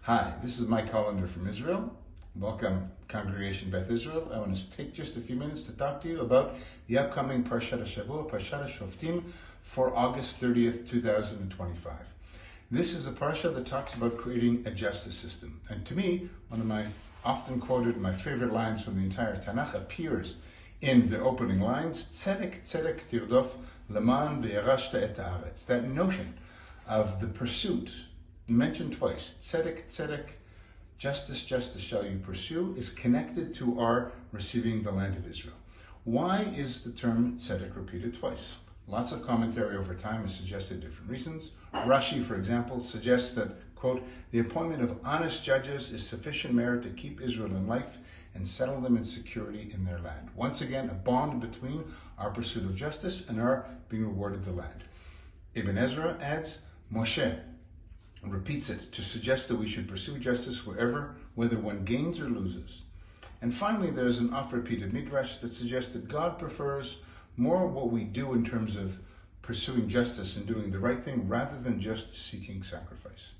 Hi, this is Mike Hollander from Israel. Welcome, Congregation Beth Israel. I want to take just a few minutes to talk to you about the upcoming Parshat HaShavua, Parshat HaShoftim, for August 30th, 2025. This is a parsha that talks about creating a justice system. And to me, one of my often quoted, my favorite lines from the entire Tanakh appears in the opening lines, Tzedek, Tzedek tirdof leman ve'yarashta et haaretz. That notion of the pursuit, mentioned twice, Tzedek, Tzedek, justice, justice shall you pursue, is connected to our receiving the land of Israel. Why is the term Tzedek repeated twice? Lots of commentary over time has suggested different reasons. Rashi, for example, suggests that, quote, the appointment of honest judges is sufficient merit to keep Israel in life and settle them in security in their land. Once again, a bond between our pursuit of justice and our being rewarded the land. Ibn Ezra adds, Moshe repeats it to suggest that we should pursue justice wherever, whether one gains or loses. And finally, there's an oft-repeated midrash that suggests that God prefers more what we do in terms of pursuing justice and doing the right thing rather than just seeking sacrifice.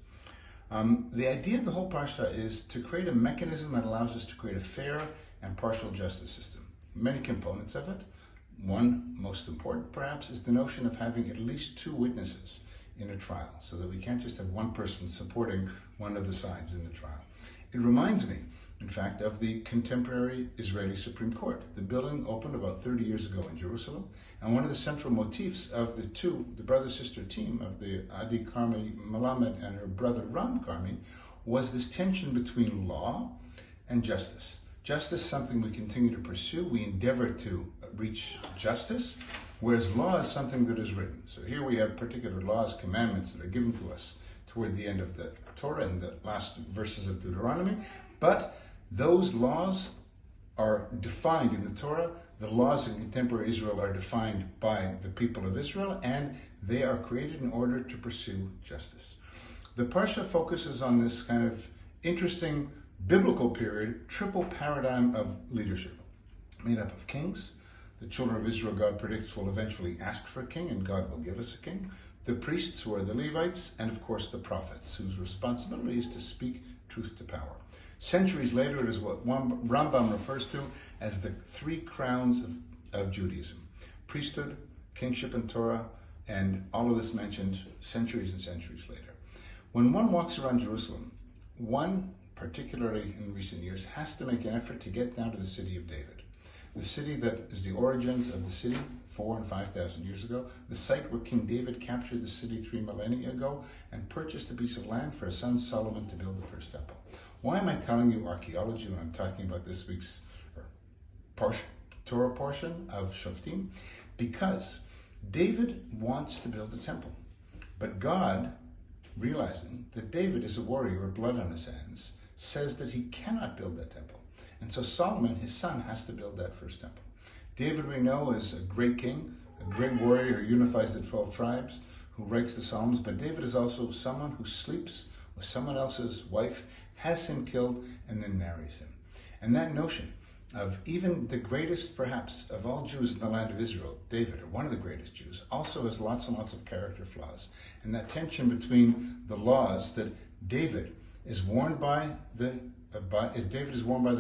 The idea of the whole parsha is to create a mechanism that allows us to create a fair and partial justice system. Many components of it. One, most important perhaps, is the notion of having at least two witnesses in a trial, so that we can't just have one person supporting one of the sides in the trial. It reminds me, in fact, of the contemporary Israeli Supreme Court. The building opened about 30 years ago in Jerusalem, and one of the central motifs of the brother-sister team of the Adi Karmi Malamed and her brother Ram Karmi was this tension between law and justice. Justice is something we continue to pursue. We endeavor to reach justice, whereas law is something that is written. So here we have particular laws, commandments that are given to us toward the end of the Torah and the last verses of Deuteronomy, but those laws are defined in the Torah. The laws in contemporary Israel are defined by the people of Israel, and they are created in order to pursue justice. The Parsha focuses on this kind of interesting biblical period, triple paradigm of leadership, made up of kings. The children of Israel, God predicts, will eventually ask for a king, and God will give us a king. The priests, who are the Levites, and of course the prophets, whose responsibility is to speak truth to power. Centuries later, it is what Rambam refers to as the three crowns of Judaism. Priesthood, kingship, and Torah, and all of this mentioned centuries and centuries later. When one walks around Jerusalem, one, particularly in recent years, has to make an effort to get down to the city of David. The city that is the origins of the city 4,000 and 5,000 years ago, the site where King David captured the city 3 millennia ago and purchased a piece of land for his son Solomon to build the first temple. Why am I telling you archaeology when I'm talking about this week's Torah portion of Shoftim? Because David wants to build a temple, but God, realizing that David is a warrior with blood on his hands, says that he cannot build that temple. And so Solomon, his son, has to build that first temple. David, we know, is a great king, a great warrior who unifies the 12 tribes, who writes the Psalms, but David is also someone who sleeps with someone else's wife, has him killed, and then marries him. And that notion of even the greatest, perhaps, of all Jews in the land of Israel, David, or one of the greatest Jews, also has lots and lots of character flaws. And that tension between the laws that David is warned by the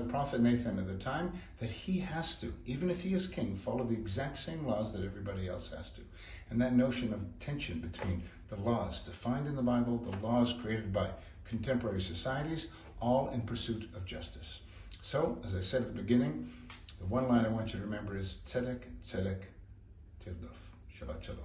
prophet Nathan at the time, that he has to, even if he is king, follow the exact same laws that everybody else has to. And that notion of tension between the laws defined in the Bible, the laws created by contemporary societies, all in pursuit of justice. So, as I said at the beginning, the one line I want you to remember is Tzedek, Tzedek, tirdof. Shabbat Shalom.